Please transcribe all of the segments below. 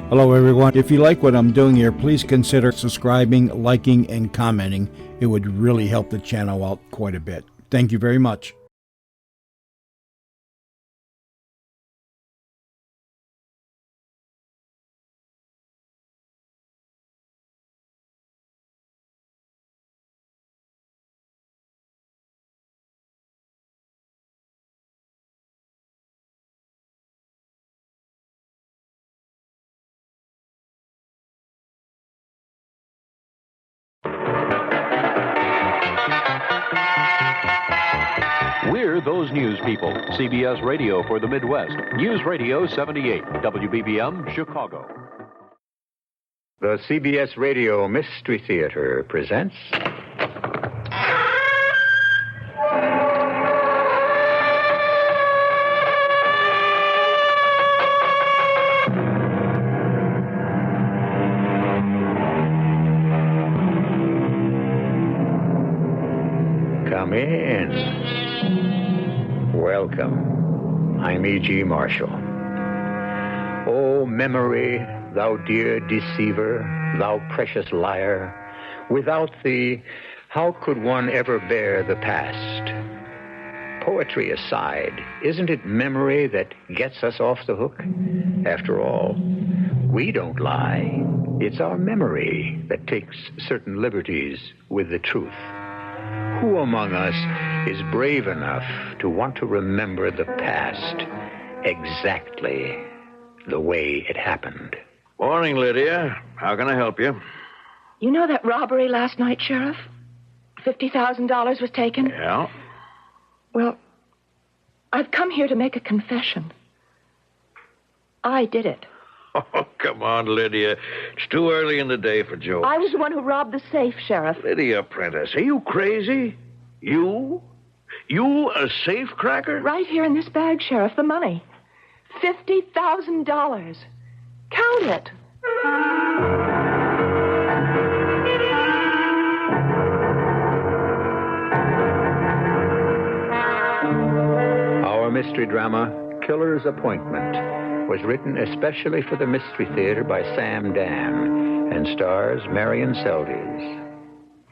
Hello, everyone. If you like what I'm doing here, please consider subscribing, liking, and commenting. It would really help the channel out quite a bit. Thank you very much. We're those news people. CBS Radio for the Midwest. News Radio 78, WBBM, Chicago. The CBS Radio Mystery Theater presents... Come in. Welcome. I'm E.G. Marshall. Oh, memory, thou dear deceiver, thou precious liar, without thee, how could one ever bear the past? Poetry aside, isn't it memory that gets us off the hook? After all, we don't lie. It's our memory that takes certain liberties with the truth. Who among us is brave enough to want to remember the past exactly the way it happened? Morning, Lydia. How can I help you? You know that robbery last night, Sheriff? $50,000 was taken? Yeah? Well, I've come here to make a confession. I did it. Oh, come on, Lydia. It's too early in the day for jokes. I was the one who robbed the safe, Sheriff. Lydia Prentice, are you crazy? You? You, a safe cracker? Right here in this bag, Sheriff, the money. $50,000. Count it. Our mystery drama, Killer's Appointment, was written especially for the Mystery Theater by Sam Dan and stars Marian Seldes.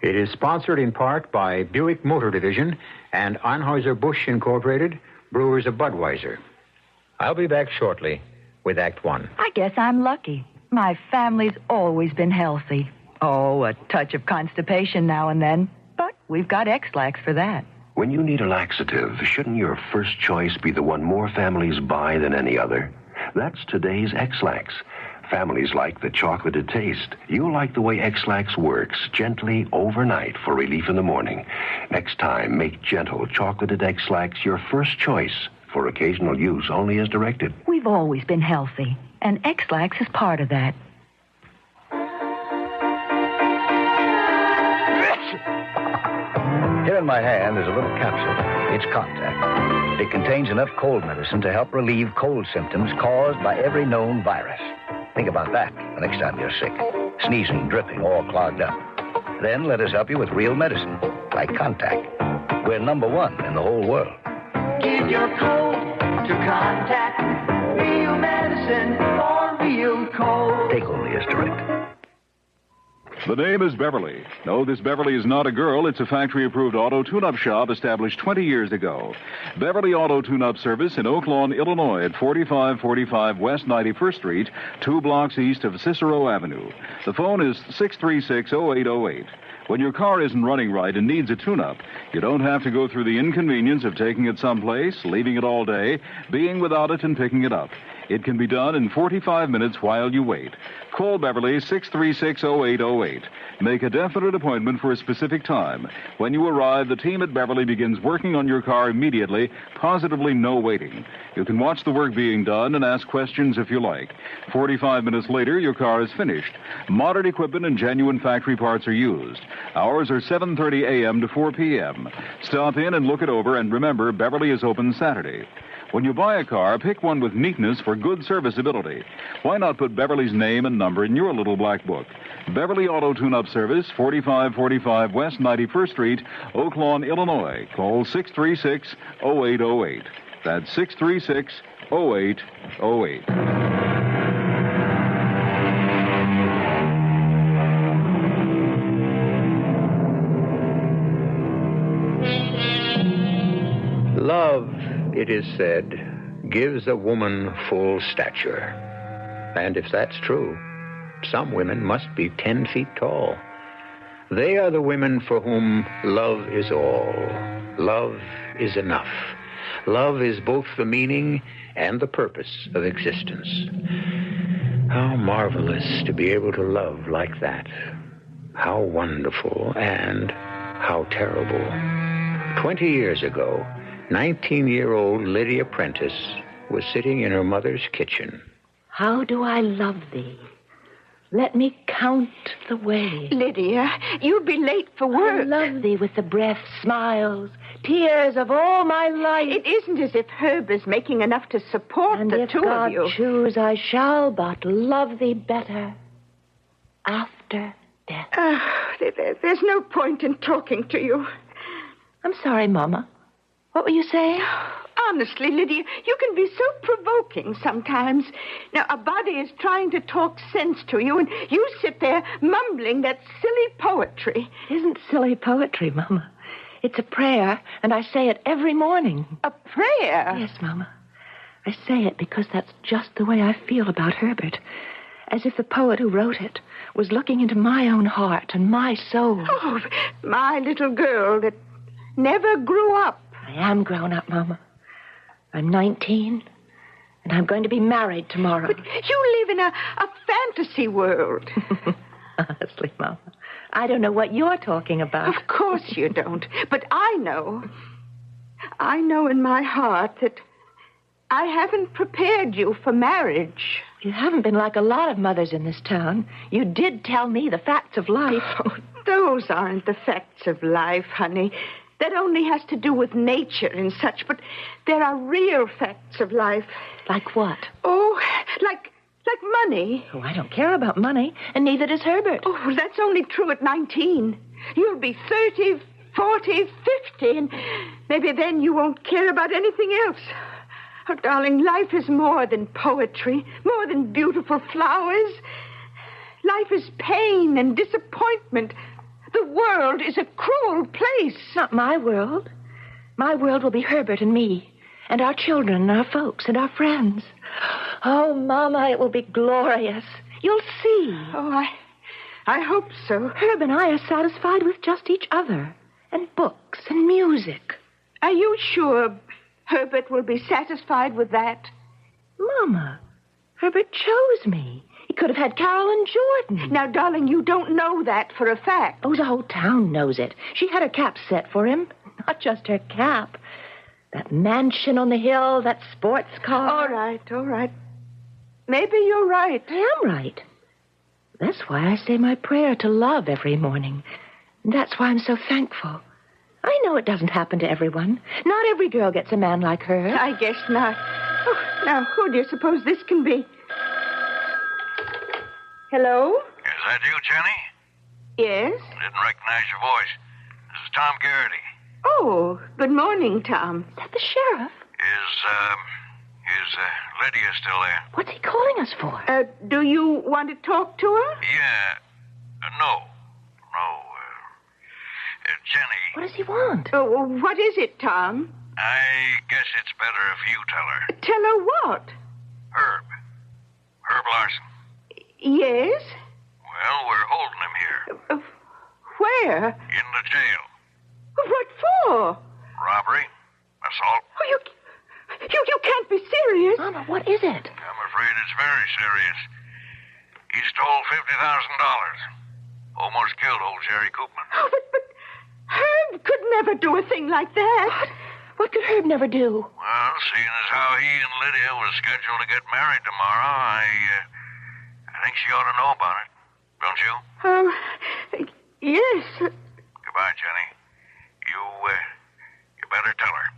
It is sponsored in part by Buick Motor Division and Anheuser-Busch Incorporated, Brewers of Budweiser. I'll be back shortly with Act One. I guess I'm lucky. My family's always been healthy. Oh, a touch of constipation now and then. But we've got X-Lax for that. When you need a laxative, shouldn't your first choice be the one more families buy than any other? That's today's X-Lax. Families like the chocolated taste. You'll like the way X-Lax works, gently overnight for relief in the morning. Next time, make gentle chocolated X-Lax your first choice for occasional use only as directed. We've always been healthy, and X-Lax is part of that. Here in my hand is a little capsule. It's Contact. It contains enough cold medicine to help relieve cold symptoms caused by every known virus. Think about that the next time you're sick. Sneezing, dripping, all clogged up. Then let us help you with real medicine, like Contact. We're number one in the whole world. Give your cold to Contact. Real medicine for real cold. Take only as directed. The name is Beverly. No, this Beverly is not a girl. It's a factory-approved auto tune-up shop established 20 years ago. Beverly Auto Tune-Up Service in Oak Lawn, Illinois at 4545 West 91st Street, 2 blocks east of Cicero Avenue. The phone is 636-0808. When your car isn't running right and needs a tune-up, you don't have to go through the inconvenience of taking it someplace, leaving it all day, being without it, and picking it up. It can be done in 45 minutes while you wait. Call Beverly 636-0808. Make a definite appointment for a specific time. When you arrive, the team at Beverly begins working on your car immediately, positively no waiting. You can watch the work being done and ask questions if you like. 45 minutes later, your car is finished. Modern equipment and genuine factory parts are used. Hours are 7:30 a.m. to 4 p.m. Stop in and look it over, and remember, Beverly is open Saturday. When you buy a car, pick one with neatness for good serviceability. Why not put Beverly's name and number in your little black book? Beverly Auto Tune-Up Service, 4545 West 91st Street, Oak Lawn, Illinois. Call 636-0808. That's 636-0808. it is said, gives a woman full stature. And if that's true, some women must be 10 feet tall. They are the women for whom love is all. Love is enough. Love is both the meaning and the purpose of existence. How marvelous to be able to love like that. How wonderful and how terrible. 20 years ago, 19-year-old Lydia Prentice was sitting in her mother's kitchen. How do I love thee? Let me count the way. Lydia, you'll be late for work. I love thee with the breath, smiles, tears of all my life. It isn't as if Herb is making enough to support And the if two God of you. choose, I shall but love thee better after death. There's no point in talking to you. I'm sorry, Mama. What were you saying? Honestly, Lydia, you can be so provoking sometimes. Now, a body is trying to talk sense to you, and you sit there mumbling that silly poetry. It isn't silly poetry, Mama. It's a prayer, and I say it every morning. A prayer? Yes, Mama. I say it because that's just the way I feel about Herbert. As if the poet who wrote it was looking into my own heart and my soul. Oh, my little girl that never grew up. I am grown up, Mama. I'm 19, and I'm going to be married tomorrow. But you live in a fantasy world. Honestly, Mama, I don't know what you're talking about. Of course you don't. But I know. I know in my heart that I haven't prepared you for marriage. You haven't been like a lot of mothers in this town. You did tell me the facts of life. Oh, those aren't the facts of life, honey. That only has to do with nature and such, but there are real facts of life. Like what? Oh, like money. Oh, I don't care about money, and neither does Herbert. Oh, that's only true at 19. You'll be 30, 40, 50, and maybe then you won't care about anything else. Oh, darling, life is more than poetry, more than beautiful flowers. Life is pain and disappointment. The world is a cruel place. Not my world. My world will be Herbert and me, and our children, and our folks, and our friends. Oh, Mama, it will be glorious. You'll see. Oh, I hope so. Herb and I are satisfied with just each other, and books and music. Are you sure Herbert will be satisfied with that? Mama, Herbert chose me. He could have had Carol and Jordan. Now, darling, you don't know that for a fact. Oh, the whole town knows it. She had her cap set for him. Not just her cap. That mansion on the hill, that sports car. All right. Maybe you're right. I am right. That's why I say my prayer to love every morning. And that's why I'm so thankful. I know it doesn't happen to everyone. Not every girl gets a man like her. I guess not. Oh, now, who do you suppose this can be? Hello? Is that you, Jenny? Yes? Didn't recognize your voice. This is Tom Garrity. Oh, good morning, Tom. Is that the sheriff? Is Lydia still there? What's he calling us for? Do you want to talk to her? Yeah. No. Jenny. What does he want? Oh, what is it, Tom? I guess it's better if you tell her. Tell her what? Herb Larson. Yes? Well, we're holding him here. Where? In the jail. What for? Robbery. Assault. Oh, you can't be serious. Mama, what is it? I'm afraid it's very serious. He stole $50,000. Almost killed old Jerry Koopman. Oh, but Herb could never do a thing like that. What could Herb never do? Well, seeing as how he and Lydia was scheduled to get married tomorrow, I think she ought to know about it. Don't you? Yes. Goodbye, Jenny. You better tell her.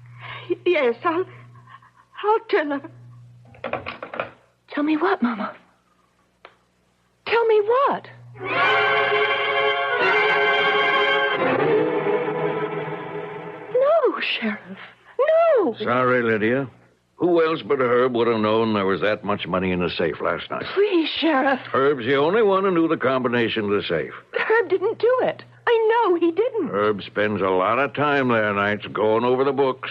Yes, I'll tell her. Tell me what, Mama? Tell me what? No, Sheriff. No. Sorry, Lydia. Who else but Herb would have known there was that much money in the safe last night? Please, Sheriff. Herb's the only one who knew the combination of the safe. Herb didn't do it. I know he didn't. Herb spends a lot of time there nights going over the books.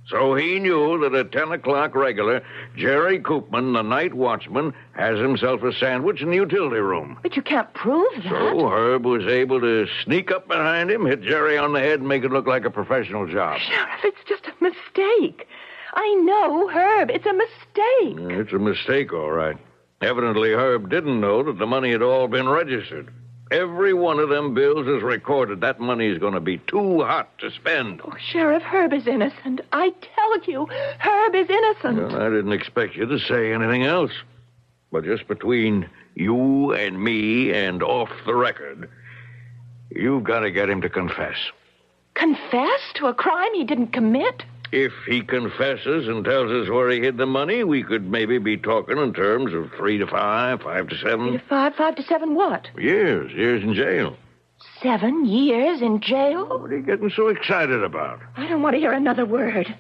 So he knew that at 10 o'clock regular, Jerry Koopman, the night watchman, has himself a sandwich in the utility room. But you can't prove that. So Herb was able to sneak up behind him, hit Jerry on the head, and make it look like a professional job. Sheriff, it's just a mistake. I know, Herb. It's a mistake. It's a mistake, all right. Evidently, Herb didn't know that the money had all been registered. Every one of them bills is recorded. That money is going to be too hot to spend. Oh, Sheriff, Herb is innocent. I tell you, Herb is innocent. Well, I didn't expect you to say anything else. But just between you and me and off the record, you've got to get him to confess. Confess to a crime he didn't commit? If he confesses and tells us where he hid the money, we could maybe be talking in terms of 3 to 5, 5 to 7. 3 to 5, 5 to 7 what? Years in jail. 7 years in jail? What are you getting so excited about? I don't want to hear another word.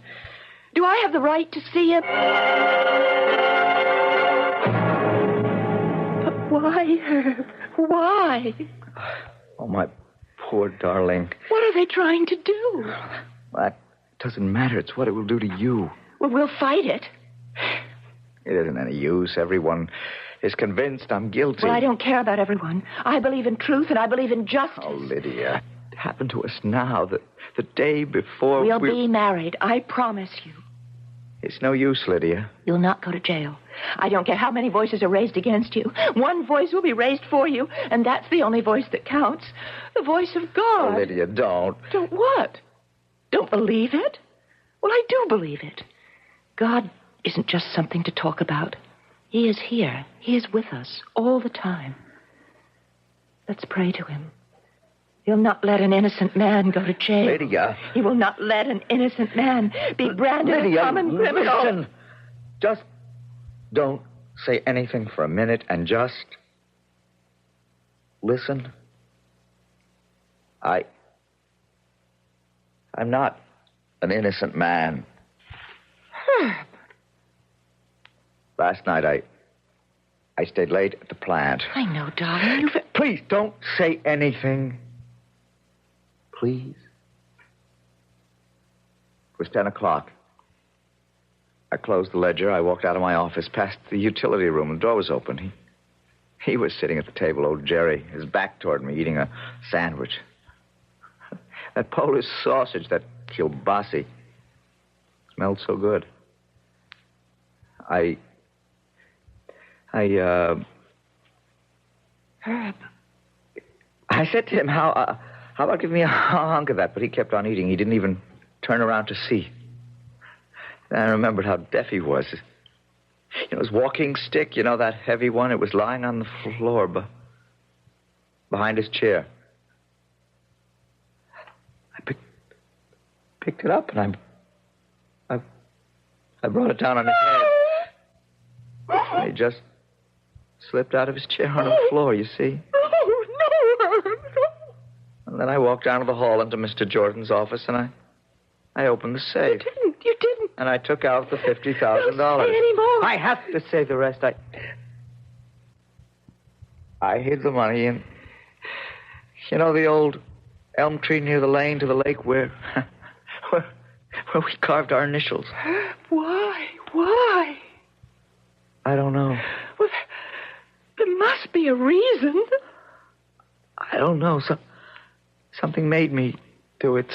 Do I have the right to see him? But why, Herb? Why? Oh, my poor darling. What are they trying to do? That doesn't matter. It's what it will do to you. Well, we'll fight it. It isn't any use. Everyone is convinced I'm guilty. Well, I don't care about everyone. I believe in truth and I believe in justice. Oh, Lydia. It happened to us now, the day before We'll be married. I promise you. It's no use, Lydia. You'll not go to jail. I don't care how many voices are raised against you. One voice will be raised for you, and that's the only voice that counts. The voice of God. Oh, Lydia, don't. Don't what? Don't believe it? Well, I do believe it. God isn't just something to talk about. He is here. He is with us all the time. Let's pray to him. He'll not let an innocent man go to jail. Lydia. He will not let an innocent man be branded a common criminal. Listen. Just don't say anything for a minute and just listen. I'm not an innocent man. Last night, I stayed late at the plant. I know, darling. Please, don't say anything. Please. It was 10 o'clock. I closed the ledger. I walked out of my office, past the utility room. The door was open. He was sitting at the table, old Jerry, his back toward me, eating a sandwich. That Polish sausage, that kielbasi, smelled so good. Herb. I said to him, how about giving me a hunk of that? But he kept on eating. He didn't even turn around to see. Then I remembered how deaf he was. You know, his walking stick, you know, that heavy one, it was lying on the floor behind his chair. I picked it up, and I brought it down on his head. And he just slipped out of his chair on the floor, you see. Oh, no. And then I walked down to the hall into Mr. Jordan's office, and I opened the safe. You didn't. And I took out the $50,000. Don't say any more. I have to say the rest. I hid the money in, you know, the old elm tree near the lane to the lake where we carved our initials. Why? I don't know. Well, there must be a reason. I don't know. Something made me do it.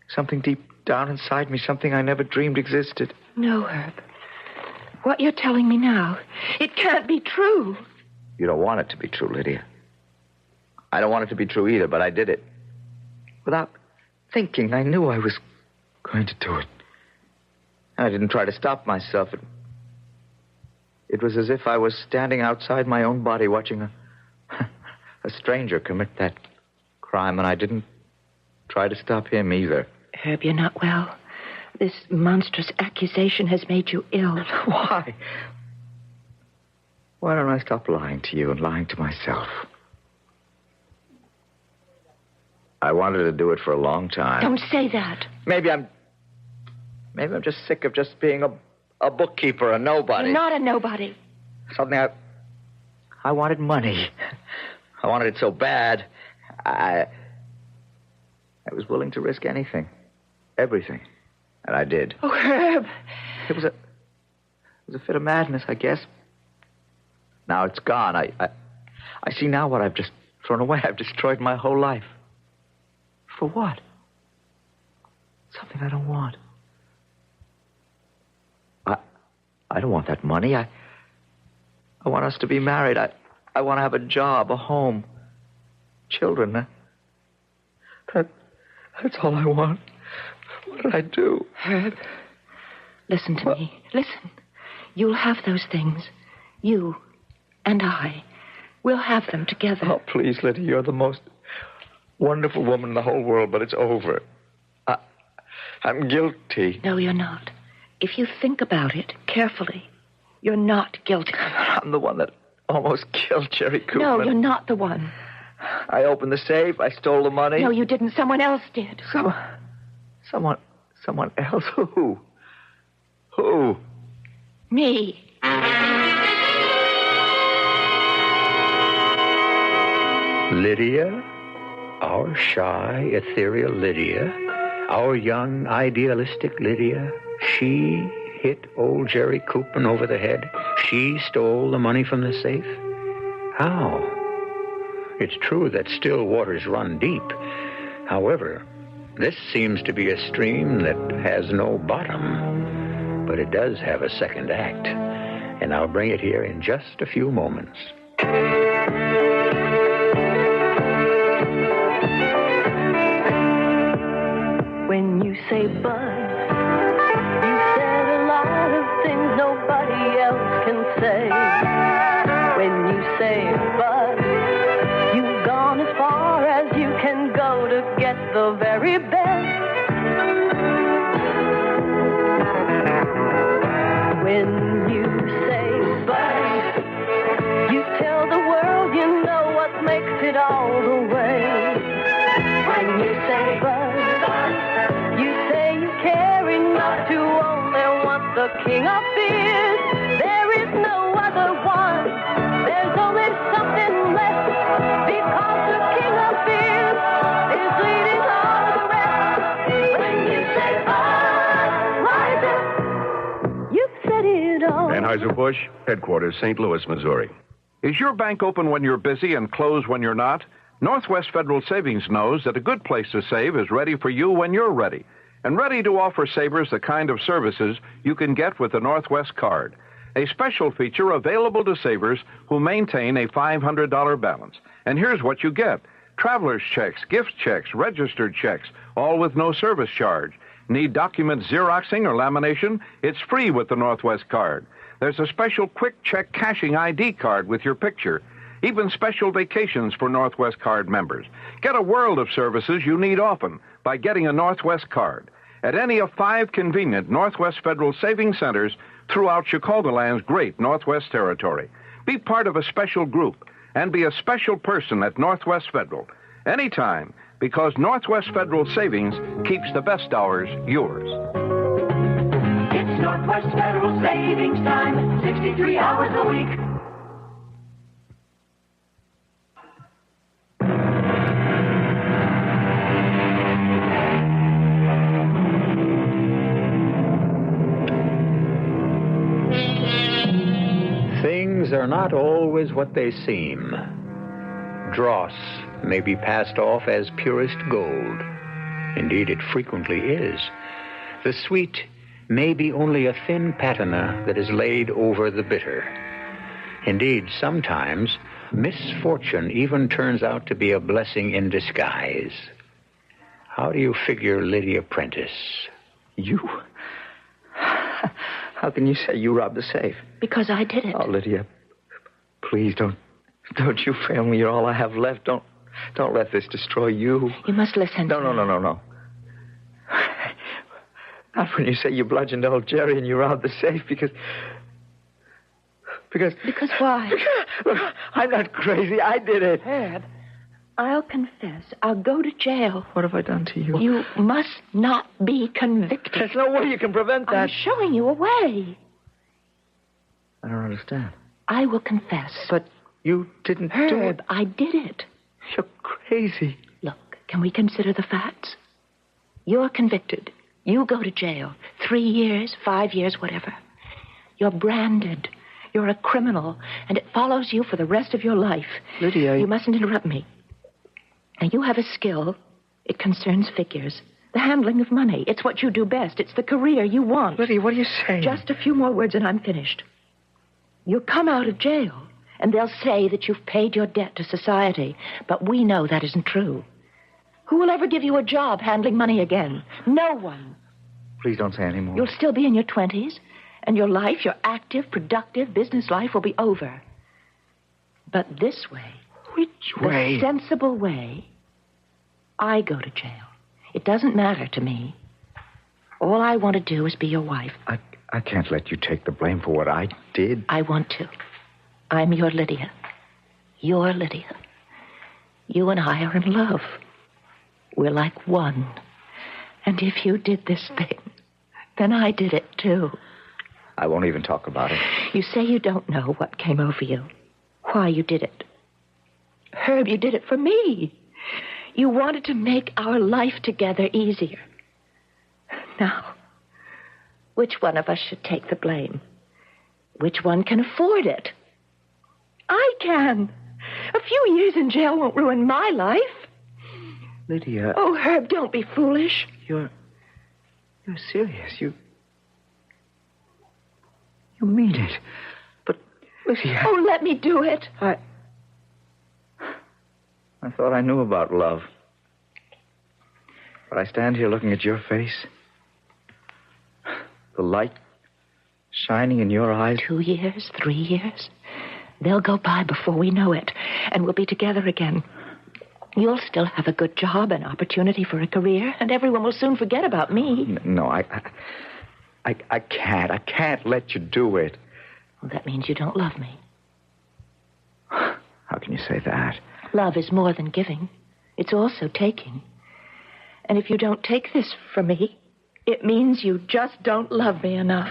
Something deep down inside me, something I never dreamed existed. No, Herb. What you're telling me now, it can't be true. You don't want it to be true, Lydia. I don't want it to be true either, but I did it. Without thinking, I knew I was going to do it. And I didn't try to stop myself. It was as if I was standing outside my own body watching a stranger commit that crime, and I didn't try to stop him either. Herb, you're not well. This monstrous accusation has made you ill. Why? Why don't I stop lying to you and lying to myself? I wanted to do it for a long time. Don't say that. Maybe I'm just sick of just being a bookkeeper, a nobody. You're not a nobody. Something I wanted money. I wanted it so bad. I was willing to risk anything. Everything. And I did. Oh, Herb. It was a fit of madness, I guess. Now it's gone. I see now what I've just thrown away. I've destroyed my whole life. For what? Something I don't want. I don't want that money. I want us to be married. I want to have a job, a home, children. That's all I want. What did I do? Herb, listen to me. Listen. You'll have those things. You and I. We'll have them together. Oh, please, Lydia, you're the most wonderful woman in the whole world, but it's over. I'm guilty. No, you're not. If you think about it carefully, you're not guilty. I'm the one that almost killed Jerry Cooper. No, you're not the one. I opened the safe. I stole the money. No, you didn't. Someone else did. Someone else? Who? Who? Me. Lydia, our shy, ethereal Lydia, our young, idealistic Lydia, she hit old Jerry Coopman over the head. She stole the money from the safe. How? It's true that still waters run deep. However, this seems to be a stream that has no bottom, but it does have a second act, and I'll bring it here in just a few moments. When you say bud, you said a lot of things nobody else can say. When you say bud, you've gone as far as you can go to get the very best. When you say bud, you tell the world you know what makes it all the way. When you say bud, to only want the king of fears. There is no other one. There's only something left, because the king of fears is leading all the rest. When you say, rise up, you've said it all. Anheuser-Busch, headquarters, St. Louis, Missouri. Is your bank open when you're busy and closed when you're not? Northwest Federal Savings knows that a good place to save is ready for you when you're ready, and ready to offer savers the kind of services you can get with the Northwest Card, a special feature available to savers who maintain a $500 balance. And here's what you get: traveler's checks, gift checks, registered checks, all with no service charge. Need document Xeroxing or lamination? It's free with the Northwest Card. There's a special quick check cashing ID card with your picture. Even special vacations for Northwest Card members. Get a world of services you need often by getting a Northwest Card at any of 5 convenient Northwest Federal Savings Centers throughout Chicagoland's great Northwest Territory. Be part of a special group and be a special person at Northwest Federal anytime, because Northwest Federal Savings keeps the best hours yours. It's Northwest Federal Savings Time, 63 hours a week. Things are not always what they seem. Dross may be passed off as purest gold. Indeed, it frequently is. The sweet may be only a thin patina that is laid over the bitter. Indeed, sometimes misfortune even turns out to be a blessing in disguise. How do you figure Lydia Prentice? You? How can you say you robbed the safe? Because I did it. Oh, Lydia, please don't you fail me. You're all I have left. Don't let this destroy you. You must listen. No. Not when you say you bludgeoned old Jerry and you robbed the safe, because why? Look, I'm not crazy. I did it. Herb, I'll confess. I'll go to jail. What have I done to you? You must not be convicted. There's no way you can prevent that. I'm showing you a way. I don't understand. I will confess. But you didn't do it. Herb, I did it. You're crazy. Look, can we consider the facts? You're convicted. You go to jail. 3 years, 5 years, whatever. You're branded. You're a criminal, and it follows you for the rest of your life. Lydia... You mustn't interrupt me. Now, you have a skill. It concerns figures. The handling of money. It's what you do best. It's the career you want. Lydia, what are you saying? Just a few more words and I'm finished. You come out of jail, and they'll say that you've paid your debt to society. But we know that isn't true. Who will ever give you a job handling money again? No one. Please don't say any more. You'll still be in your 20s, and your life, your active, productive business life will be over. But this way... Which way? The sensible way, I go to jail. It doesn't matter to me. All I want to do is be your wife. I can't let you take the blame for what I did. I want to. I'm your Lydia. Your Lydia. You and I are in love. We're like one. And if you did this thing, then I did it too. I won't even talk about it. You say you don't know what came over you. Why you did it. Herb, you did it for me. You wanted to make our life together easier. Now, which one of us should take the blame? Which one can afford it? I can. A few years in jail won't ruin my life. Lydia... Oh, Herb, don't be foolish. You're serious. You mean it. But, Lydia... Oh, let me do it. I thought I knew about love. But I stand here looking at your face. The light shining in your eyes. 2 years, 3 years. They'll go by before we know it, and we'll be together again. You'll still have a good job, an opportunity for a career, and everyone will soon forget about me. No, I can't. I can't let you do it. Well, that means you don't love me. How can you say that? Love is more than giving. It's also taking. And if you don't take this from me, it means you just don't love me enough.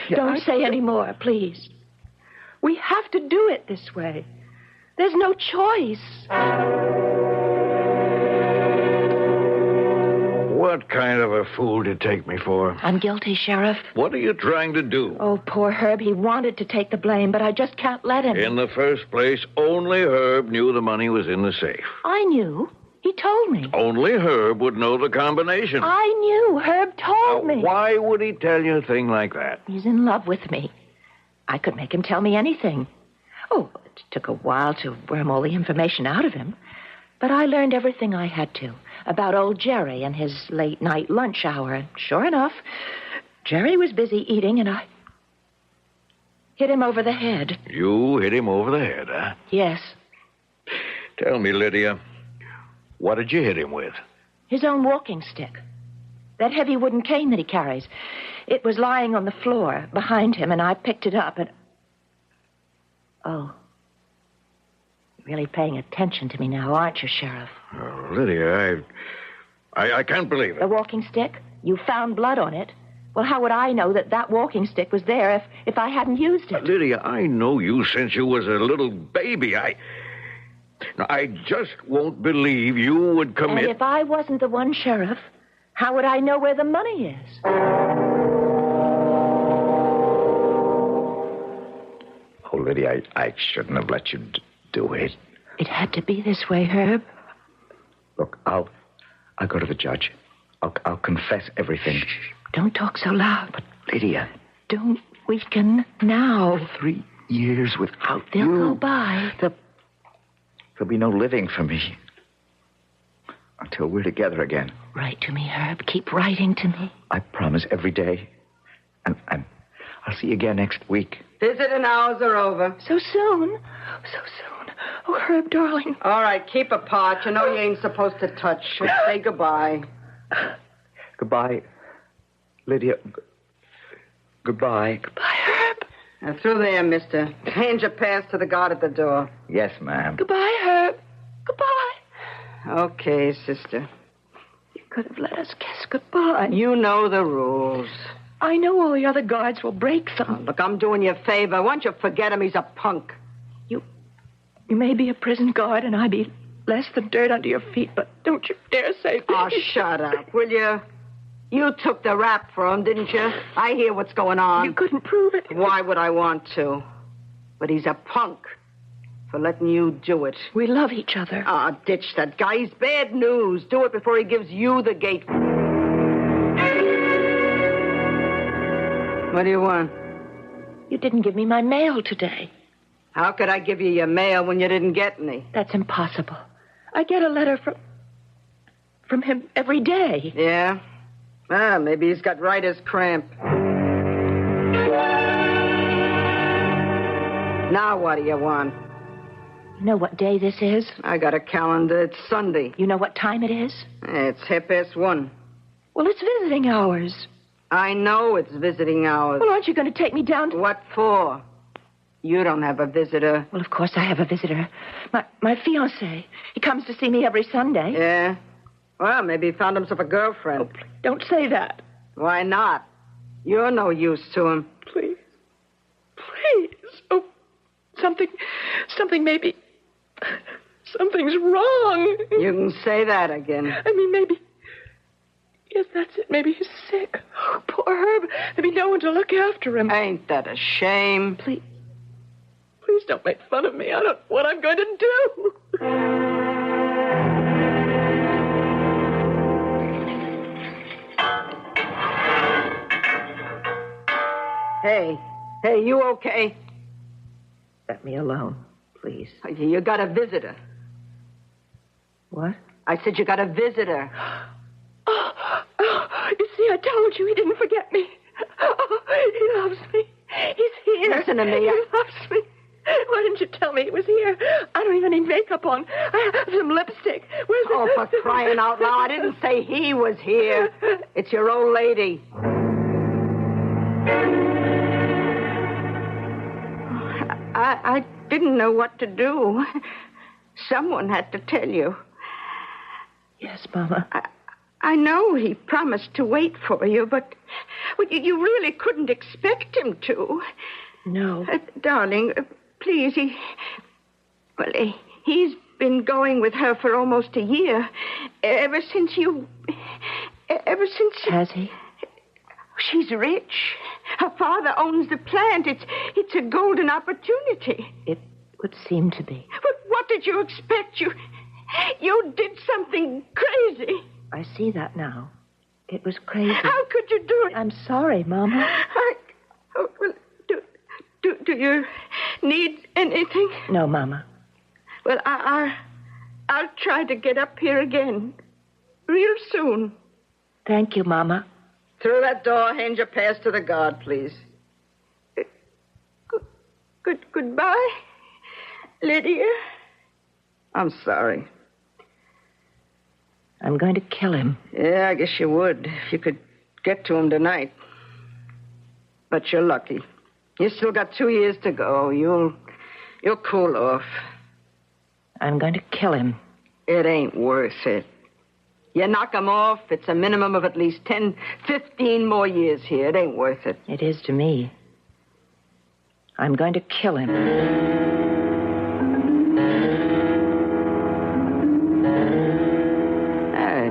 Don't say any more, please. We have to do it this way. There's no choice. What kind of a fool to take me for? I'm guilty, Sheriff. What are you trying to do? Oh, poor Herb. He wanted to take the blame, but I just can't let him. In the first place, only Herb knew the money was in the safe. I knew. He told me. Only Herb would know the combination. I knew. Herb told me. Why would he tell you a thing like that? He's in love with me. I could make him tell me anything. Oh, it took a while to worm all the information out of him. But I learned everything I had to about old Jerry and his late-night lunch hour. And sure enough, Jerry was busy eating, and I hit him over the head. You hit him over the head, huh? Yes. Tell me, Lydia, what did you hit him with? His own walking stick. That heavy wooden cane that he carries. It was lying on the floor behind him, and I picked it up and... Oh. Really paying attention to me now, aren't you, Sheriff? Oh, Lydia, I can't believe it. The walking stick? You found blood on it? Well, how would I know that walking stick was there if I hadn't used it? Lydia, I know you since you was a little baby. I just won't believe you would commit... And if I wasn't the one, Sheriff, how would I know where the money is? Oh, Lydia, I shouldn't have let you do it. It had to be this way, Herb. Look, I'll go to the judge. I'll confess everything. Shh. Don't talk so loud. But, Lydia... Don't weaken now. 3 years without you. They'll go by. There'll be no living for me. Until we're together again. Write to me, Herb. Keep writing to me. I promise every day. And I'll see you again next week. Visiting hours are over. So soon? So soon. Oh, Herb, darling. All right, keep apart. You know you ain't supposed to touch. Say goodbye. Goodbye, Lydia. Goodbye. Goodbye, Herb. Now, through there, mister. Hand your pass to the guard at the door. Yes, ma'am. Goodbye, Herb. Goodbye. Okay, sister. You could have let us kiss goodbye. You know the rules. I know all the other guards will break them. Oh, look, I'm doing you a favor. Why don't you forget him? He's a punk. You may be a prison guard, and I be less than dirt under your feet, but don't you dare say this. Oh, shut up, will you? You took the rap for him, didn't you? I hear what's going on. You couldn't prove it. Why would I want to? But he's a punk for letting you do it. We love each other. Ah, ditch that guy. He's bad news. Do it before he gives you the gate. What do you want? You didn't give me my mail today. How could I give you your mail when you didn't get any? That's impossible. I get a letter from him every day. Yeah? Ah, maybe he's got writer's cramp. Now what do you want? You know what day this is? I got a calendar. It's Sunday. You know what time it is? It's 1:30. Well, it's visiting hours. I know it's visiting hours. Well, aren't you going to take me down to... What for? You don't have a visitor. Well, of course I have a visitor. My fiancé. He comes to see me every Sunday. Yeah? Well, maybe he found himself a girlfriend. Oh, please, don't say that. Why not? You're no use to him. Please. Please. Oh, something maybe... Something's wrong. You can say that again. I mean, maybe... Yes, that's it. Maybe he's sick. Oh, poor Herb. There'll be no one to look after him. Ain't that a shame? Please don't make fun of me. I don't know what I'm going to do. Hey, you okay? Let me alone, please. You got a visitor. What? I said you got a visitor. You see, I told you he didn't forget me. He loves me. He's here. Listen to me. He loves me. Why didn't you tell me he was here? I don't even need makeup on. I have some lipstick. Where's the... Oh, for crying out loud. I didn't say he was here. It's your old lady. I didn't know what to do. Someone had to tell you. Yes, Mama. I know he promised to wait for you, but you really couldn't expect him to. No. Darling, please, he's been going with her for almost a year. Ever since... Has he? She's rich. Her father owns the plant. It's a golden opportunity. It would seem to be. But what did you expect? You did something crazy. I see that now. It was crazy. How could you do it? I'm sorry, Mama. Well, do you need anything? No, Mama. Well, I'll try to get up here again real soon. Thank you, Mama. Through that door, hand your pass to the guard, please. Goodbye, Lydia. I'm sorry. I'm going to kill him. Yeah, I guess you would, if you could get to him tonight. But you're lucky. You still got 2 years to go. You'll cool off. I'm going to kill him. It ain't worth it. You knock him off, it's a minimum of at least 10, 15 more years here. It ain't worth it. It is to me. I'm going to kill him. Hey,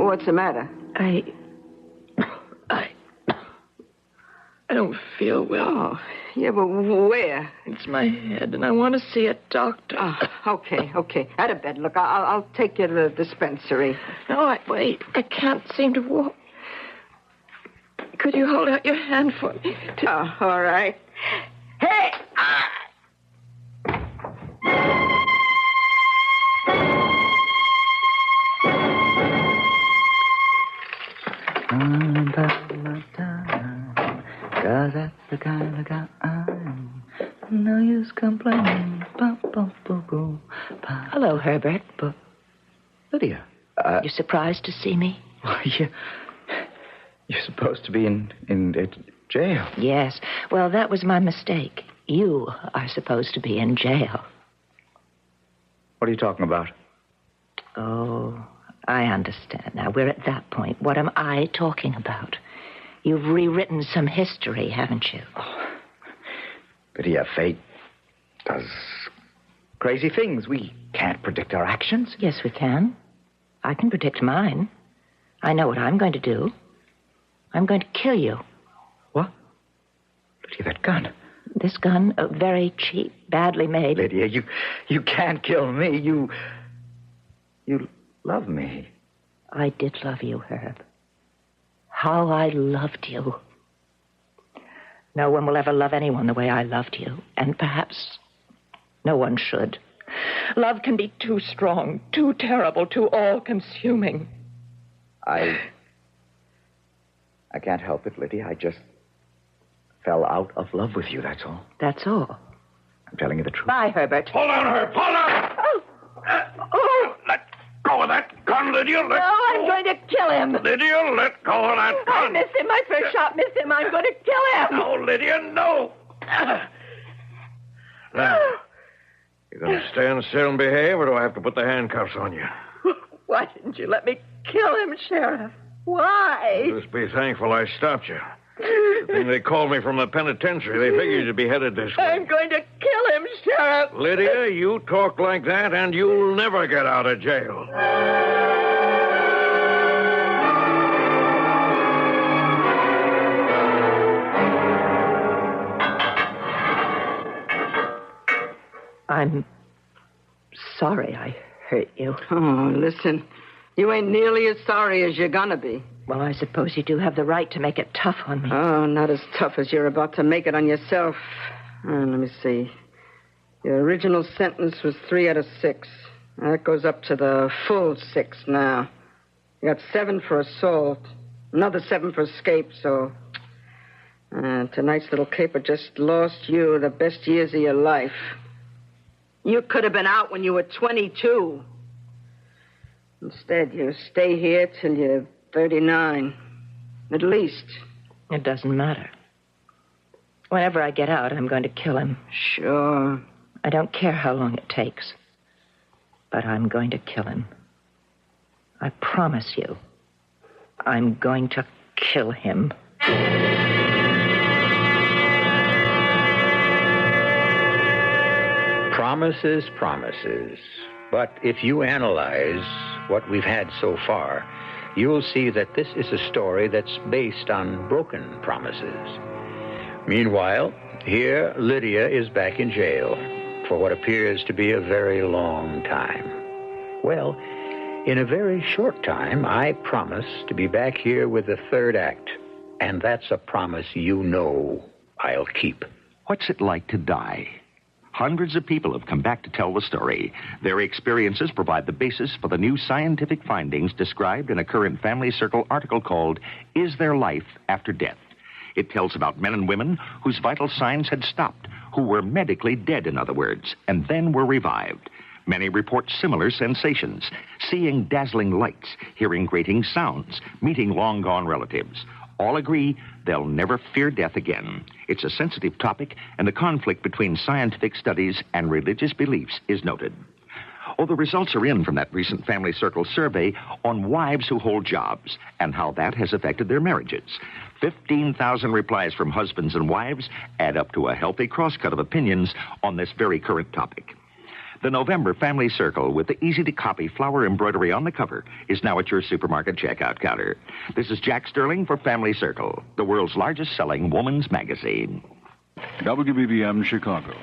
what's the matter? I don't feel well. Oh, yeah, but where? It's my head, and I want to see a doctor. Oh, okay. Out of bed. Look, I'll take you to the dispensary. No, wait. I can't seem to walk. Could you hold out your hand for me? Oh, all right. Hey! Cause that's the kind of guy I'm. No use complaining. Hello, Herbert. Lydia. You surprised to see me? You're supposed to be in jail. Yes. Well, that was my mistake. You are supposed to be in jail. What are you talking about? Oh, I understand. Now, we're at that point. What am I talking about? You've rewritten some history, haven't you? Oh. Lydia, fate does crazy things. We can't predict our actions. Yes, we can. I can predict mine. I know what I'm going to do. I'm going to kill you. What? Lydia, that gun. This gun, very cheap, badly made. Lydia, you can't kill me. You love me. I did love you, Herb. How I loved you. No one will ever love anyone the way I loved you, and perhaps no one should. Love can be too strong, too terrible, too all-consuming. I can't help it, Lydia. I just fell out of love with you, that's all. That's all. I'm telling you the truth. Bye, Herbert. Hold on, Herb. Hold on. Let go of that gun, Lydia. Let No, I'm go. going to kill him. Lydia, let go of that gun. I missed him. My first shot missed him. I'm going to kill him. No, Lydia, no. Now, you going to stand still and behave, or do I have to put the handcuffs on you? Why didn't you let me kill him, Sheriff? Why? Just be thankful I stopped you. The thing they called me from the penitentiary, they figured you'd be headed this way. I'm going to kill him, Sheriff. Lydia, you talk like that, and you'll never get out of jail. I'm sorry I hurt you. Oh, listen. You ain't nearly as sorry as you're gonna be. Well, I suppose you do have the right to make it tough on me. Oh, not as tough as you're about to make it on yourself. Let me see. Your original sentence was 3 out of 6. That goes up to the full 6 now. You got 7 for assault, another 7 for escape, so... tonight's little caper just lost you the best years of your life. You could have been out when you were 22. Instead, you stay here till you're 39. At least. It doesn't matter. Whenever I get out, I'm going to kill him. Sure. I don't care how long it takes. But I'm going to kill him. I promise you. I'm going to kill him. Promises, promises. But if you analyze what we've had so far, you'll see that this is a story that's based on broken promises. Meanwhile, here Lydia is back in jail for what appears to be a very long time. Well, in a very short time, I promise to be back here with the third act. And that's a promise you know I'll keep. What's it like to die? Hundreds of people have come back to tell the story. Their experiences provide the basis for the new scientific findings described in a current Family Circle article called, Is There Life After Death? It tells about men and women whose vital signs had stopped, who were medically dead, in other words, and then were revived. Many report similar sensations, seeing dazzling lights, hearing grating sounds, meeting long-gone relatives. All agree they'll never fear death again. It's a sensitive topic, and the conflict between scientific studies and religious beliefs is noted. Oh, the results are in from that recent Family Circle survey on wives who hold jobs and how that has affected their marriages. 15,000 replies from husbands and wives add up to a healthy crosscut of opinions on this very current topic. The November Family Circle, with the easy-to-copy flower embroidery on the cover, is now at your supermarket checkout counter. This is Jack Sterling for Family Circle, the world's largest-selling woman's magazine. WBBM Chicago.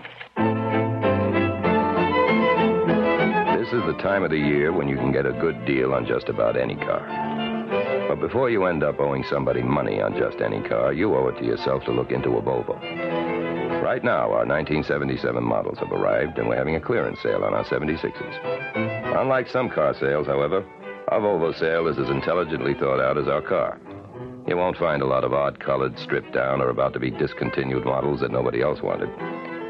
This is the time of the year when you can get a good deal on just about any car. But before you end up owing somebody money on just any car, you owe it to yourself to look into a Volvo. Right now, our 1977 models have arrived, and we're having a clearance sale on our 76s. Unlike some car sales, however, our Volvo sale is as intelligently thought out as our car. You won't find a lot of odd-colored, stripped-down, or about-to-be discontinued models that nobody else wanted.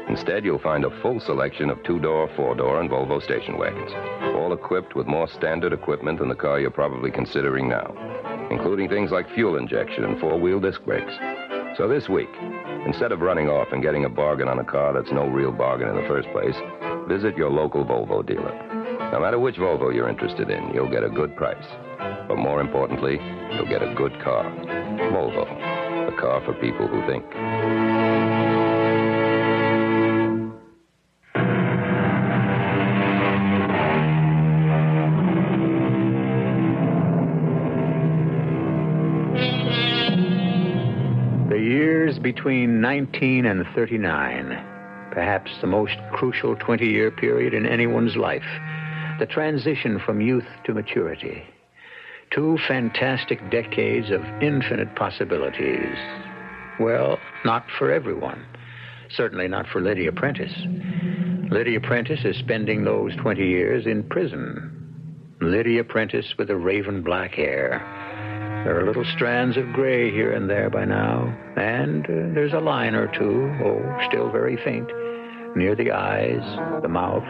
Instead, you'll find a full selection of 2-door, 4-door, and Volvo station wagons, all equipped with more standard equipment than the car you're probably considering now, including things like fuel injection and 4-wheel disc brakes. So this week, instead of running off and getting a bargain on a car that's no real bargain in the first place, visit your local Volvo dealer. No matter which Volvo you're interested in, you'll get a good price. But more importantly, you'll get a good car. Volvo, a car for people who think. between 19 and 39. Perhaps the most crucial 20-year period in anyone's life. The transition from youth to maturity. 2 fantastic decades of infinite possibilities. Well, not for everyone. Certainly not for Lydia Prentice. Lydia Prentice is spending those 20 years in prison. Lydia Prentice with the raven black hair. There are little strands of gray here and there by now, and there's a line or two, still very faint, near the eyes, the mouth.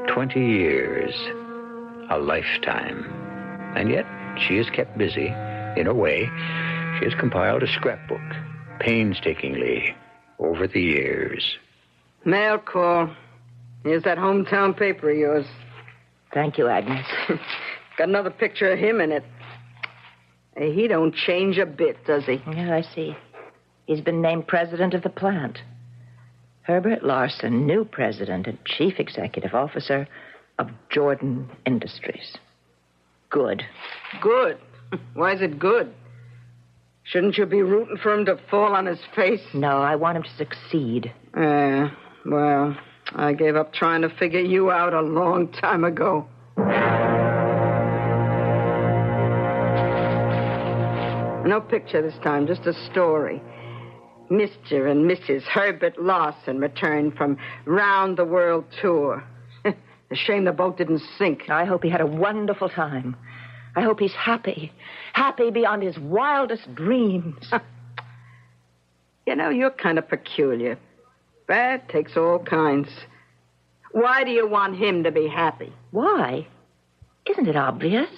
20 years. A lifetime. And yet, she is kept busy. In a way, she has compiled a scrapbook, painstakingly, over the years. Mail call. Here's that hometown paper of yours. Thank you, Agnes. Got another picture of him in it. Hey, he don't change a bit, does he? Yeah, I see. He's been named president of the plant. Herbert Larson, new president and chief executive officer of Jordan Industries. Good. Good? Why is it good? Shouldn't you be rooting for him to fall on his face? No, I want him to succeed. Well, I gave up trying to figure you out a long time ago. No picture this time, just a story. Mr. and Mrs. Herbert Larson returned from round-the-world tour. A shame the boat didn't sink. I hope he had a wonderful time. I hope he's happy. Happy beyond his wildest dreams. You know, you're kind of peculiar. Bad takes all kinds. Why do you want him to be happy? Why? Isn't it obvious?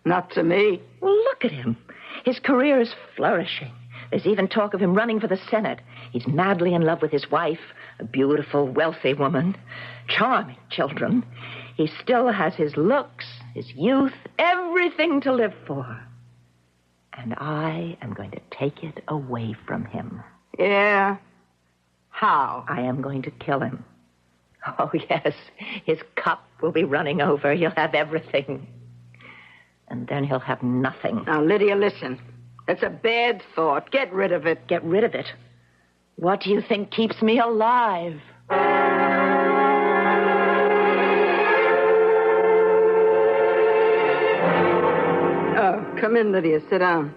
Not to me. Well, look at him. His career is flourishing. There's even talk of him running for the Senate. He's madly in love with his wife, a beautiful, wealthy woman. Charming children. He still has his looks, his youth, everything to live for. And I am going to take it away from him. Yeah? How? I am going to kill him. Oh, yes. His cup will be running over. He'll have everything. And then he'll have nothing. Now, Lydia, listen. It's a bad thought. Get rid of it. Get rid of it? What do you think keeps me alive? Oh, come in, Lydia. Sit down.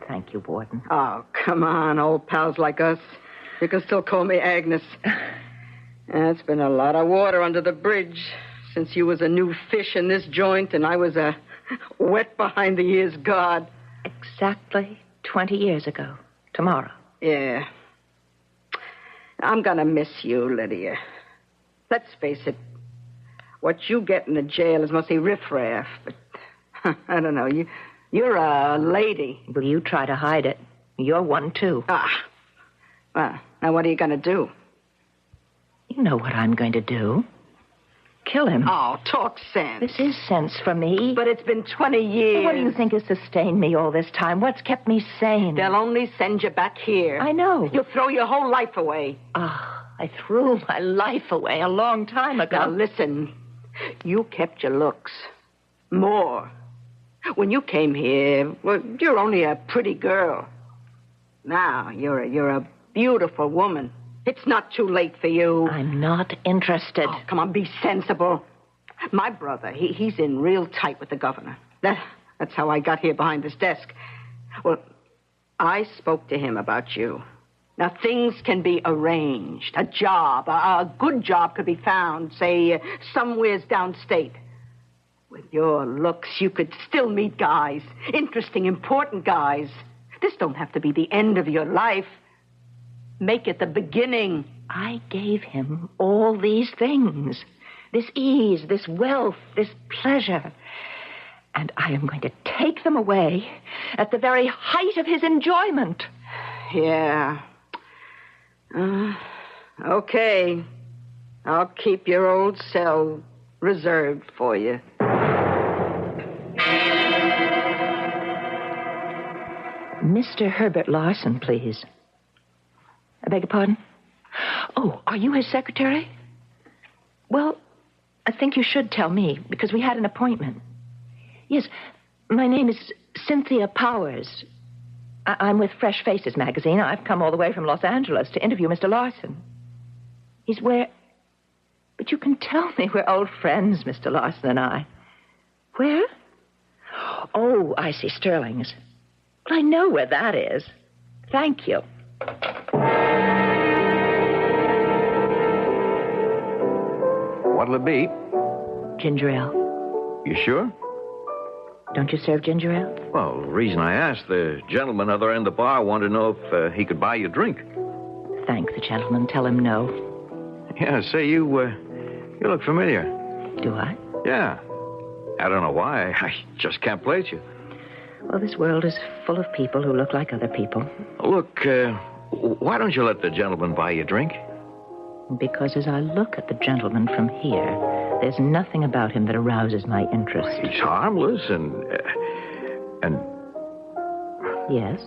Thank you, Warden. Oh, come on, old pals like us. You can still call me Agnes. It's been a lot of water under the bridge since you was a new fish in this joint and I was a wet behind the ears guard. Exactly 20 years ago. Tomorrow. Yeah. I'm gonna miss you, Lydia. Let's face it. What you get in the jail is mostly riffraff, but I don't know. You're a lady. Well, you try to hide it. You're one, too. Well, now what are you gonna do? You know what I'm going to do. Kill him. Oh, talk sense. This is sense for me. But it's been 20 years. What do you think has sustained me all this time? What's kept me sane? They'll only send you back here. I know. You'll throw your whole life away. I threw my life away a long time ago. Now, listen. You kept your looks. More. When you came here, well, you're only a pretty girl. Now, you're a beautiful woman. It's not too late for you. I'm not interested. Oh, come on, be sensible. My brother, he's in real tight with the governor. That's how I got here behind this desk. Well, I spoke to him about you. Now, things can be arranged. A job, a good job could be found, say, somewheres downstate. With your looks, you could still meet guys. Interesting, important guys. This don't have to be the end of your life. Make it the beginning. I gave him all these things. This ease, this wealth, this pleasure. And I am going to take them away at the very height of his enjoyment. Yeah. Okay. I'll keep your old cell reserved for you. Mr. Herbert Larson, please. I beg your pardon? Oh, are you his secretary? Well, I think you should tell me, because we had an appointment. Yes, my name is Cynthia Powers. I'm with Fresh Faces magazine. I've come all the way from Los Angeles to interview Mr. Larson. He's where... But you can tell me we're old friends, Mr. Larson and I. Where? Oh, I see, Sterling's. Well, I know where that is. Thank you. What'll it be? Ginger ale. You sure? Don't you serve ginger ale? Well, the reason I asked, the gentleman other end of the bar wanted to know if he could buy you a drink. Thank the gentleman. Tell him no. Yeah, say, you look familiar. Do I? Yeah. I don't know why. I just can't place you. Well, this world is full of people who look like other people. Look, why don't you let the gentleman buy you a drink? Because as I look at the gentleman from here, there's nothing about him that arouses my interest. He's harmless and... Yes?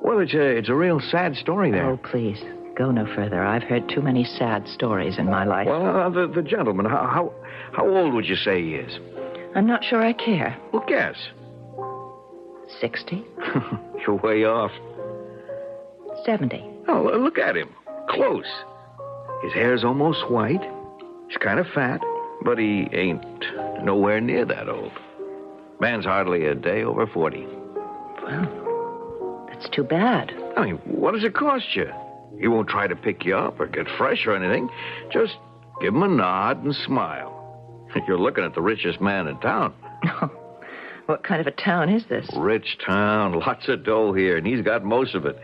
Well, it's a real sad story there. Oh, please, go no further. I've heard too many sad stories in my life. Well, the gentleman, how old would you say he is? I'm not sure I care. Well, guess. 60? You're way off. 70. Oh, look at him. Close. His hair's almost white. He's kind of fat, but he ain't nowhere near that old. Man's hardly a day over 40. Well, that's too bad. I mean, what does it cost you? He won't try to pick you up or get fresh or anything. Just give him a nod and smile. You're looking at the richest man in town. What kind of a town is this? Rich town. Lots of dough here, and he's got most of it.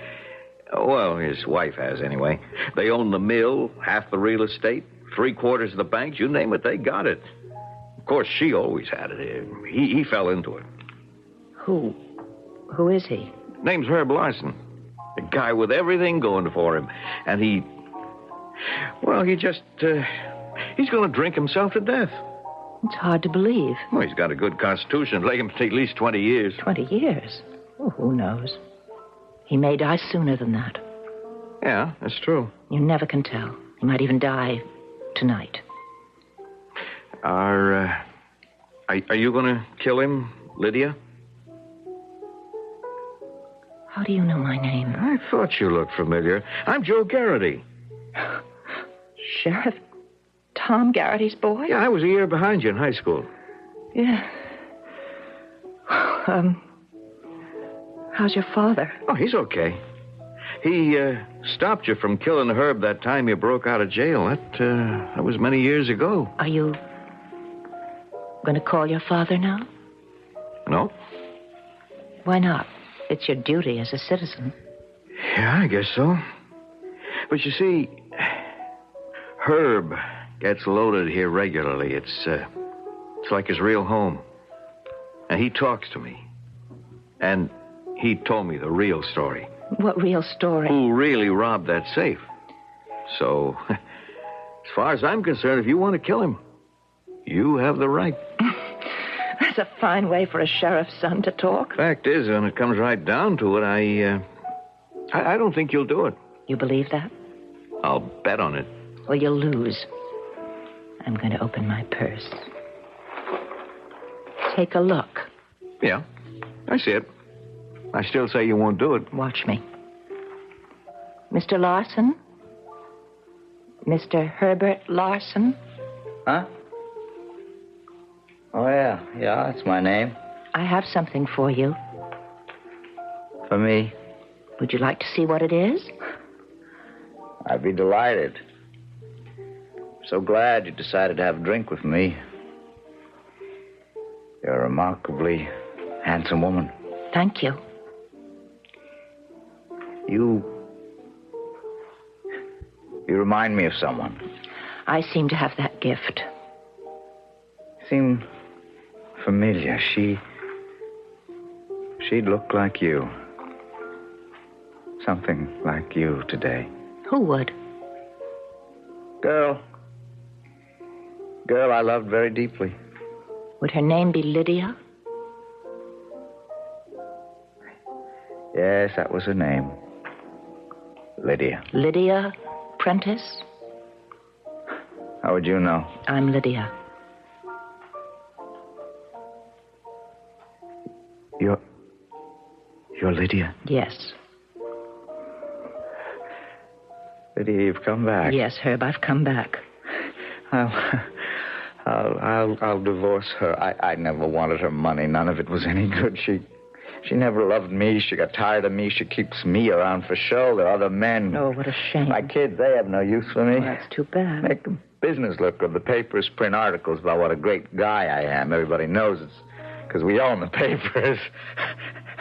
Well, his wife has, anyway. They own the mill, half the real estate, 3/4 of the banks. You name it, they got it. Of course, she always had it. He fell into it. Who is he? Name's Herb Larson. A guy with everything going for him. And he just... he's going to drink himself to death. It's hard to believe. Well, he's got a good constitution. It'll take him at least 20 years. 20 years? Oh, who knows? He may die sooner than that. Yeah, that's true. You never can tell. He might even die tonight. Are you going to kill him, Lydia? How do you know my name? I thought you looked familiar. I'm Joe Garrity. Sheriff Tom Garrity's boy? Yeah, I was a year behind you in high school. Yeah. How's your father? Oh, he's okay. He stopped you from killing Herb that time you broke out of jail. That was many years ago. Are you going to call your father now? No. Why not? It's your duty as a citizen. Yeah, I guess so. But you see, Herb gets loaded here regularly. It's like his real home. And he talks to me. And he told me the real story. What real story? Who really robbed that safe. So, as far as I'm concerned, if you want to kill him, you have the right. That's a fine way for a sheriff's son to talk. Fact is, when it comes right down to it, I don't think you'll do it. You believe that? I'll bet on it. Well, you'll lose. I'm going to open my purse. Take a look. Yeah, I see it. I still say you won't do it. Watch me. Mr. Larson? Mr. Herbert Larson? Huh? Oh, yeah. Yeah, that's my name. I have something for you. For me? Would you like to see what it is? I'd be delighted. So glad you decided to have a drink with me. You're a remarkably handsome woman. Thank you. You remind me of someone. I seem to have that gift. Seem familiar. She'd look like you. Something like you today. Who would? Girl I loved very deeply. Would her name be Lydia? Yes, that was her name. Lydia. Lydia Prentice? How would you know? I'm Lydia. You're Lydia? Yes. Lydia, you've come back. Yes, Herb, I've come back. I'll divorce her. I never wanted her money. None of it was any good. She never loved me. She got tired of me. She keeps me around for show. There are other men. Oh, what a shame. My kids, they have no use for me. Oh, that's too bad. Make the business look good. The papers print articles about what a great guy I am. Everybody knows it's because we own the papers.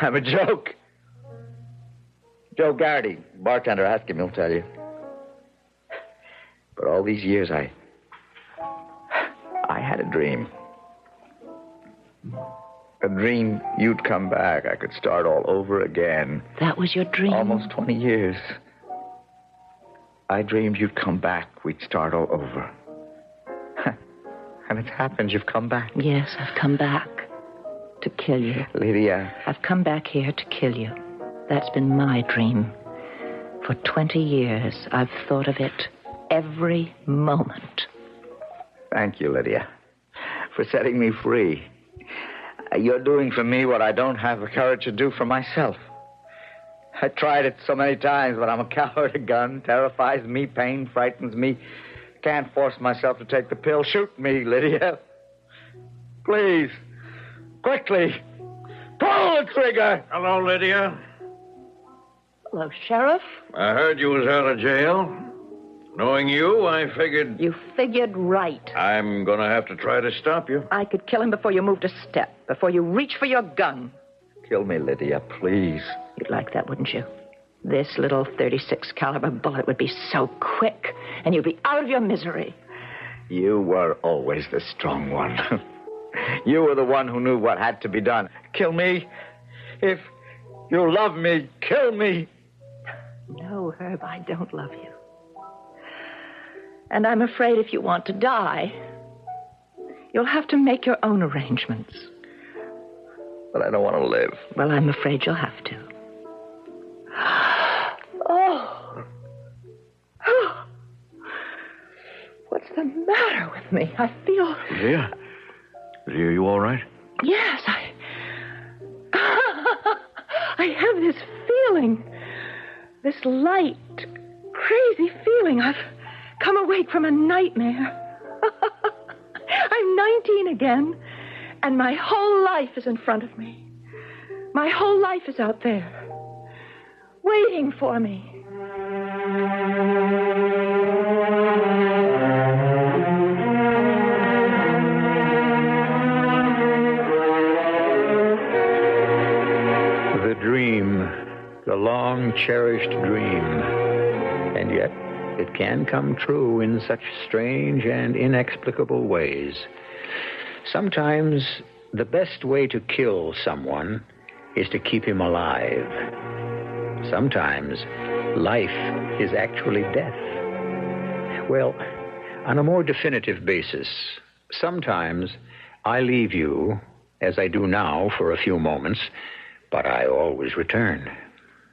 I'm a joke. Joe Garrity, bartender, ask him, he'll tell you. But all these years, I had a dream. A dream you'd come back. I could start all over again. That was your dream? Almost 20 years. I dreamed you'd come back. We'd start all over. And it's happened. You've come back. Yes, I've come back to kill you. Lydia. I've come back here to kill you. That's been my dream. For 20 years, I've thought of it every moment. Thank you, Lydia, for setting me free. You're doing for me what I don't have the courage to do for myself. I tried it so many times, but I'm a coward. A gun terrifies me, pain frightens me. Can't force myself to take the pill. Shoot me, Lydia. Please. Quickly. Pull the trigger. Hello, Lydia. Hello, Sheriff. I heard you was out of jail. Knowing you, I figured... You figured right. I'm going to have to try to stop you. I could kill him before you moved a step, before you reach for your gun. Kill me, Lydia, please. You'd like that, wouldn't you? This little .36 caliber bullet would be so quick, and you'd be out of your misery. You were always the strong one. You were the one who knew what had to be done. Kill me. If you love me, kill me. No, Herb, I don't love you. And I'm afraid if you want to die, you'll have to make your own arrangements. But I don't want to live. Well, I'm afraid you'll have to. Oh. What's the matter with me? I feel... Lydia? Lydia, are you all right? Yes, I have this feeling. This light, crazy feeling. I've come awake from a nightmare. I'm 19 again, and my whole life is in front of me. My whole life is out there, waiting for me. The dream, the long-cherished dream, and yet it can come true in such strange and inexplicable ways. Sometimes the best way to kill someone is to keep him alive. Sometimes life is actually death. Well, on a more definitive basis, sometimes I leave you, as I do now for a few moments, but I always return.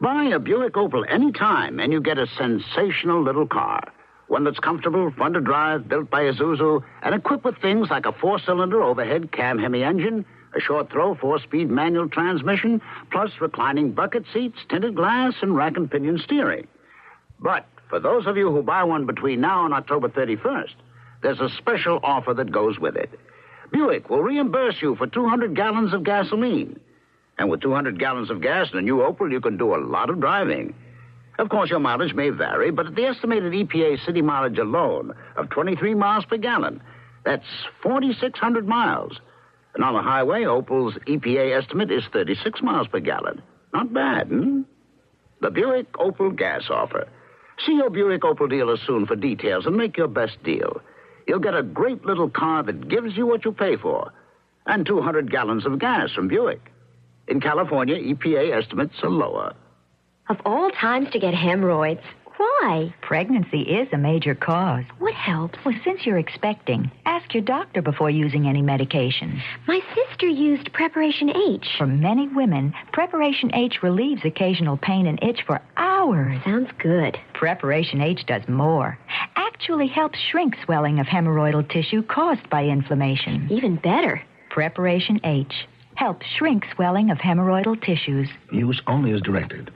Buy a Buick Opal any time, and you get a sensational little car. One that's comfortable, fun to drive, built by Isuzu, and equipped with things like a 4-cylinder overhead cam Hemi engine, a short-throw 4-speed manual transmission, plus reclining bucket seats, tinted glass, and rack and pinion steering. But for those of you who buy one between now and October 31st, there's a special offer that goes with it. Buick will reimburse you for 200 gallons of gasoline. And with 200 gallons of gas in a new Opal, you can do a lot of driving. Of course, your mileage may vary, but at the estimated EPA city mileage alone of 23 miles per gallon, that's 4,600 miles. And on the highway, Opal's EPA estimate is 36 miles per gallon. Not bad, hmm? The Buick Opal gas offer. See your Buick Opal dealer soon for details and make your best deal. You'll get a great little car that gives you what you pay for. And 200 gallons of gas from Buick. In California, EPA estimates are lower. Of all times to get hemorrhoids, why? Pregnancy is a major cause. What helps? Well, since you're expecting, ask your doctor before using any medications. My sister used Preparation H. For many women, Preparation H relieves occasional pain and itch for hours. Sounds good. Preparation H does more. Actually helps shrink swelling of hemorrhoidal tissue caused by inflammation. Even better. Preparation H. Helps shrink swelling of hemorrhoidal tissues. Use only as directed.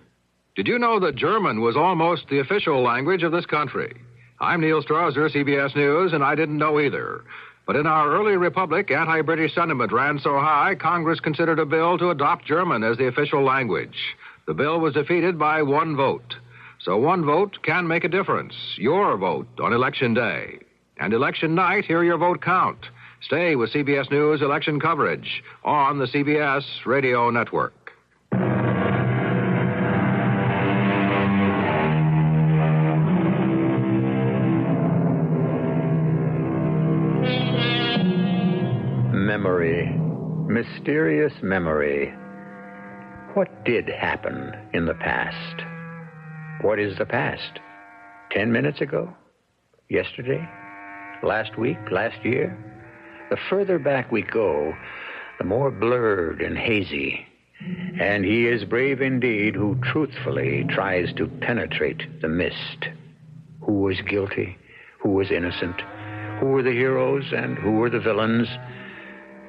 Did you know that German was almost the official language of this country? I'm Neil Strauser, CBS News, and I didn't know either. But in our early republic, anti-British sentiment ran so high, Congress considered a bill to adopt German as the official language. The bill was defeated by one vote. So one vote can make a difference. Your vote on Election Day. And election night, hear your vote count. Stay with CBS News election coverage on the CBS Radio Network. Memory. Mysterious memory. What did happen in the past? What is the past? 10 minutes ago? Yesterday? Last week? Last year? The further back we go, the more blurred and hazy. And he is brave indeed who truthfully tries to penetrate the mist. Who was guilty? Who was innocent? Who were the heroes and who were the villains?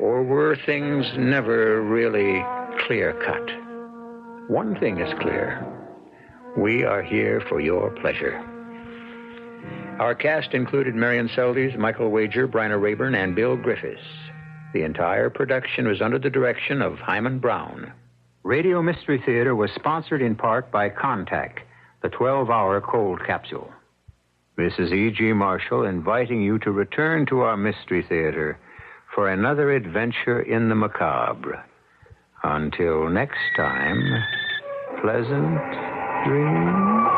Or were things never really clear-cut? One thing is clear. We are here for your pleasure. Our cast included Marian Seldes, Michael Wager, Bryna Raeburn, and Bill Griffis. The entire production was under the direction of Hyman Brown. Radio Mystery Theater was sponsored in part by Contact, the 12-hour cold capsule. This is E.G. Marshall inviting you to return to our Mystery Theater for another adventure in the macabre. Until next time, pleasant dreams.